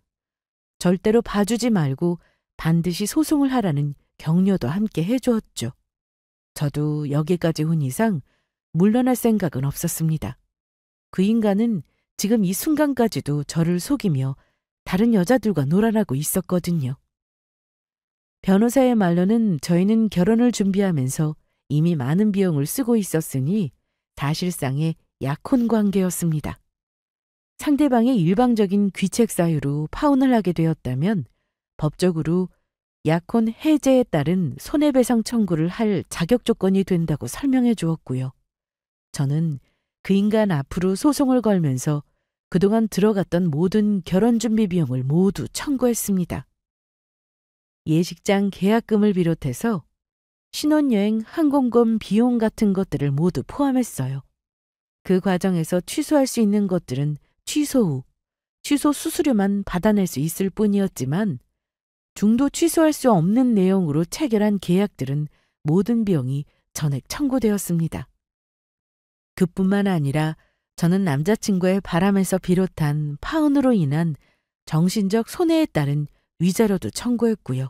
절대로 봐주지 말고 반드시 소송을 하라는 격려도 함께 해주었죠. 저도 여기까지 온 이상 물러날 생각은 없었습니다. 그 인간은 지금 이 순간까지도 저를 속이며 다른 여자들과 놀아나고 있었거든요. 변호사의 말로는 저희는 결혼을 준비하면서 이미 많은 비용을 쓰고 있었으니 사실상의 약혼 관계였습니다. 상대방의 일방적인 귀책 사유로 파혼을 하게 되었다면 법적으로 약혼 해제에 따른 손해배상 청구를 할 자격 조건이 된다고 설명해 주었고요. 저는 그 인간 앞으로 소송을 걸면서 그동안 들어갔던 모든 결혼 준비 비용을 모두 청구했습니다. 예식장 계약금을 비롯해서 신혼여행 항공권 비용 같은 것들을 모두 포함했어요. 그 과정에서 취소할 수 있는 것들은 취소 후 취소 수수료만 받아낼 수 있을 뿐이었지만 중도 취소할 수 없는 내용으로 체결한 계약들은 모든 비용이 전액 청구되었습니다. 그뿐만 아니라 저는 남자친구의 바람에서 비롯한 파혼으로 인한 정신적 손해에 따른 위자료도 청구했고요.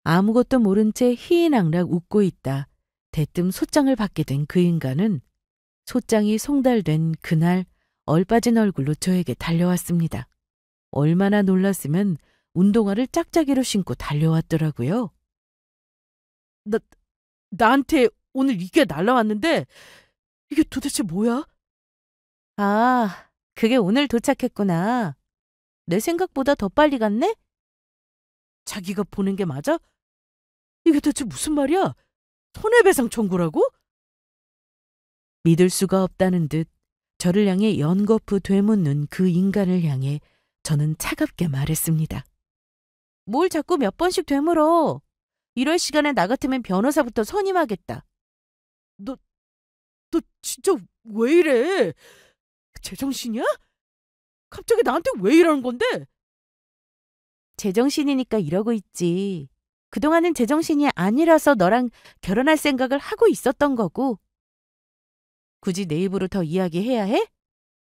아무것도 모른 채 희희낙락 웃고 있다 대뜸 소장을 받게 된 그 인간은 소장이 송달된 그날 얼빠진 얼굴로 저에게 달려왔습니다. 얼마나 놀랐으면 운동화를 짝짝이로 신고 달려왔더라고요. 나한테 오늘 이게 날라왔는데 이게 도대체 뭐야? 아, 그게 오늘 도착했구나. 내 생각보다 더 빨리 갔네? 자기가 보낸 게 맞아? 이게 대체 무슨 말이야? 손해배상 청구라고? 믿을 수가 없다는 듯 저를 향해 연거푸 되묻는 그 인간을 향해 저는 차갑게 말했습니다. 뭘 자꾸 몇 번씩 되물어. 이럴 시간에 나 같으면 변호사부터 선임하겠다. 너 진짜 왜 이래? 제정신이야? 갑자기 나한테 왜 이러는 건데? 제정신이니까 이러고 있지. 그동안은 제정신이 아니라서 너랑 결혼할 생각을 하고 있었던 거고. 굳이 내 입으로 더 이야기해야 해?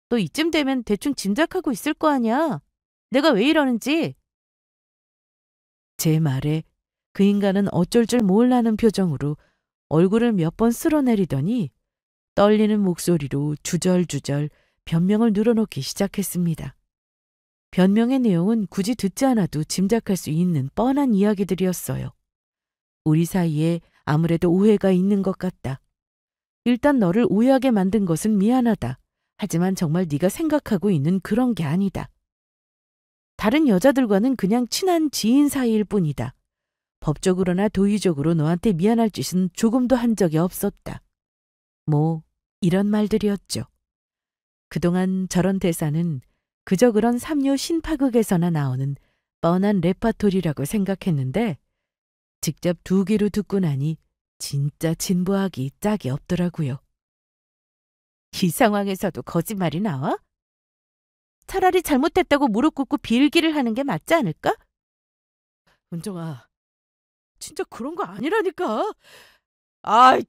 너 이쯤 되면 대충 짐작하고 있을 거 아니야. 내가 왜 이러는지. 제 말에 그 인간은 어쩔 줄 몰라는 표정으로 얼굴을 몇 번 쓸어내리더니 떨리는 목소리로 주절주절 변명을 늘어놓기 시작했습니다. 변명의 내용은 굳이 듣지 않아도 짐작할 수 있는 뻔한 이야기들이었어요. 우리 사이에 아무래도 오해가 있는 것 같다. 일단 너를 오해하게 만든 것은 미안하다. 하지만 정말 네가 생각하고 있는 그런 게 아니다. 다른 여자들과는 그냥 친한 지인 사이일 뿐이다. 법적으로나 도의적으로 너한테 미안할 짓은 조금도 한 적이 없었다. 뭐 이런 말들이었죠. 그동안 저런 대사는 그저 그런 삼류 신파극에서나 나오는 뻔한 레파토리라고 생각했는데 직접 두 귀로 듣고 나니 진짜 진부하기 짝이 없더라고요. 이 상황에서도 거짓말이 나와? 차라리 잘못했다고 무릎 꿇고 빌기를 하는 게 맞지 않을까? 은정아, 진짜 그런 거 아니라니까. 아이,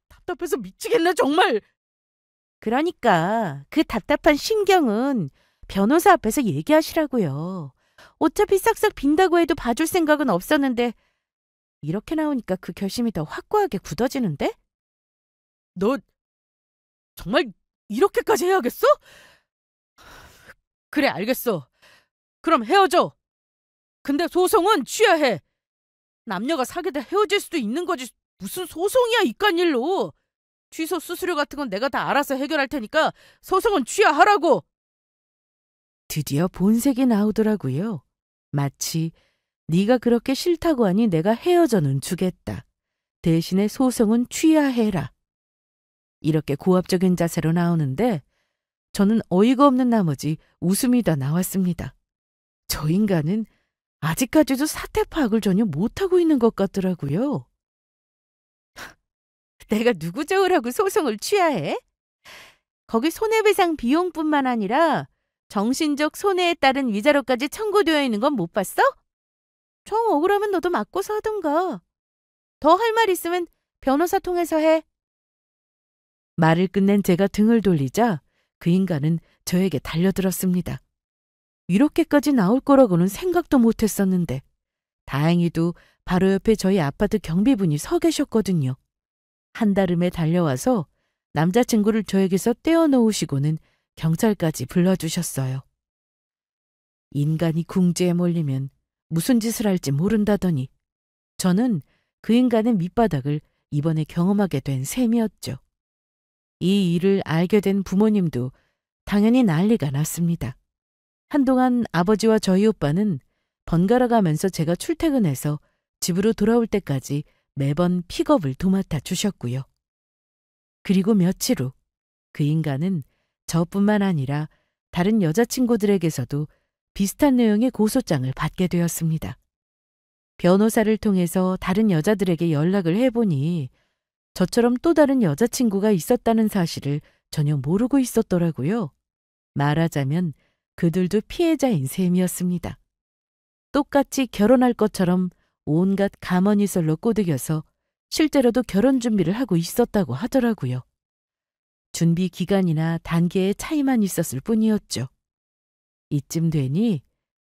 답답해서 미치겠네 정말. 그러니까 그 답답한 심경은 변호사 앞에서 얘기하시라고요. 어차피 싹싹 빈다고 해도 봐줄 생각은 없었는데 이렇게 나오니까 그 결심이 더 확고하게 굳어지는데? 너 정말 이렇게까지 해야겠어? 그래, 알겠어. 그럼 헤어져. 근데 소송은 취하해. 남녀가 사귀다 헤어질 수도 있는 거지. 무슨 소송이야, 이깟 일로. 취소 수수료 같은 건 내가 다 알아서 해결할 테니까 소송은 취하하라고. 드디어 본색이 나오더라고요. 마치 네가 그렇게 싫다고 하니 내가 헤어져는 주겠다. 대신에 소송은 취하해라. 이렇게 고압적인 자세로 나오는데 저는 어이가 없는 나머지 웃음이 다 나왔습니다. 저 인간은 아직까지도 사태 파악을 전혀 못하고 있는 것 같더라고요. 내가 누구 좋으라고 소송을 취하해? 거기 손해배상 비용뿐만 아니라 정신적 손해에 따른 위자료까지 청구되어 있는 건 못 봤어? 정 억울하면 너도 맞고서 하던가. 더 할 말 있으면 변호사 통해서 해. 말을 끝낸 제가 등을 돌리자 그 인간은 저에게 달려들었습니다. 이렇게까지 나올 거라고는 생각도 못했었는데 다행히도 바로 옆에 저희 아파트 경비분이 서 계셨거든요. 한달음에 달려와서 남자친구를 저에게서 떼어놓으시고는 경찰까지 불러주셨어요. 인간이 궁지에 몰리면 무슨 짓을 할지 모른다더니 저는 그 인간의 밑바닥을 이번에 경험하게 된 셈이었죠. 이 일을 알게 된 부모님도 당연히 난리가 났습니다. 한동안 아버지와 저희 오빠는 번갈아 가면서 제가 출퇴근해서 집으로 돌아올 때까지 매번 픽업을 도맡아 주셨고요. 그리고 며칠 후 그 인간은 저뿐만 아니라 다른 여자친구들에게서도 비슷한 내용의 고소장을 받게 되었습니다. 변호사를 통해서 다른 여자들에게 연락을 해보니 저처럼 또 다른 여자친구가 있었다는 사실을 전혀 모르고 있었더라고요. 말하자면 그들도 피해자인 셈이었습니다. 똑같이 결혼할 것처럼 온갖 가머니설로 꼬드겨서 실제로도 결혼 준비를 하고 있었다고 하더라고요. 준비 기간이나 단계의 차이만 있었을 뿐이었죠. 이쯤 되니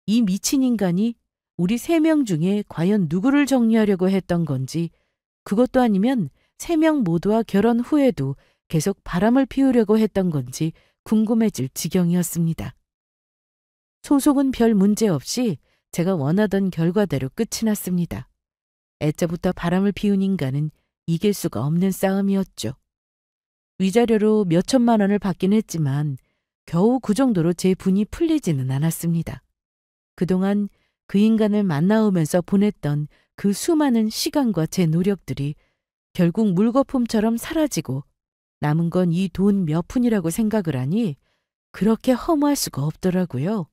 이 미친 인간이 우리 3명 중에 과연 누구를 정리하려고 했던 건지, 그것도 아니면 3명 모두와 결혼 후에도 계속 바람을 피우려고 했던 건지 궁금해질 지경이었습니다. 소송은 별 문제 없이 제가 원하던 결과대로 끝이 났습니다. 애초부터 바람을 피운 인간은 이길 수가 없는 싸움이었죠. 위자료로 몇 천만 원을 받긴 했지만 겨우 그 정도로 제 분이 풀리지는 않았습니다. 그동안 그 인간을 만나오면서 보냈던 그 수많은 시간과 제 노력들이 결국 물거품처럼 사라지고 남은 건 이 돈 몇 푼이라고 생각을 하니 그렇게 허무할 수가 없더라고요.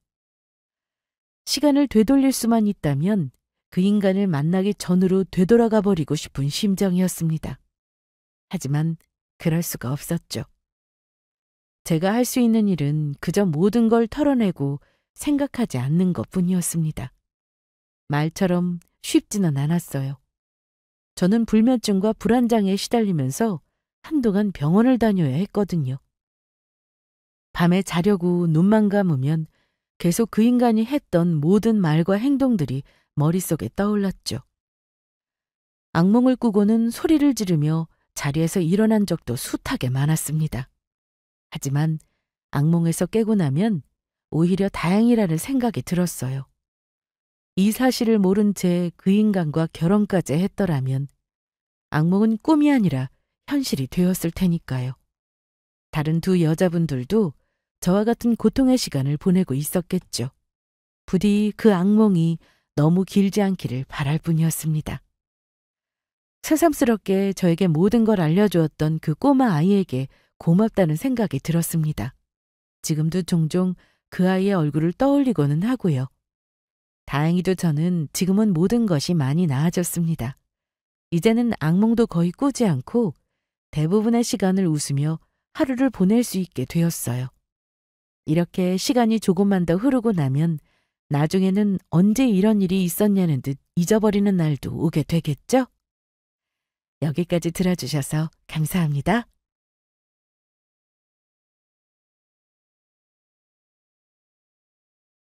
시간을 되돌릴 수만 있다면 그 인간을 만나기 전으로 되돌아가 버리고 싶은 심정이었습니다. 하지만 그럴 수가 없었죠. 제가 할 수 있는 일은 그저 모든 걸 털어내고 생각하지 않는 것뿐이었습니다. 말처럼 쉽지는 않았어요. 저는 불면증과 불안장애에 시달리면서 한동안 병원을 다녀야 했거든요. 밤에 자려고 눈만 감으면 계속 그 인간이 했던 모든 말과 행동들이 머릿속에 떠올랐죠. 악몽을 꾸고는 소리를 지르며 자리에서 일어난 적도 숱하게 많았습니다. 하지만 악몽에서 깨고 나면 오히려 다행이라는 생각이 들었어요. 이 사실을 모른 채 그 인간과 결혼까지 했더라면 악몽은 꿈이 아니라 현실이 되었을 테니까요. 다른 두 여자분들도 저와 같은 고통의 시간을 보내고 있었겠죠. 부디 그 악몽이 너무 길지 않기를 바랄 뿐이었습니다. 새삼스럽게 저에게 모든 걸 알려주었던 그 꼬마 아이에게 고맙다는 생각이 들었습니다. 지금도 종종 그 아이의 얼굴을 떠올리고는 하고요. 다행히도 저는 지금은 모든 것이 많이 나아졌습니다. 이제는 악몽도 거의 꾸지 않고 대부분의 시간을 웃으며 하루를 보낼 수 있게 되었어요. 이렇게 시간이 조금만 더 흐르고 나면 나중에는 언제 이런 일이 있었냐는 듯 잊어버리는 날도 오게 되겠죠? 여기까지 들어주셔서 감사합니다.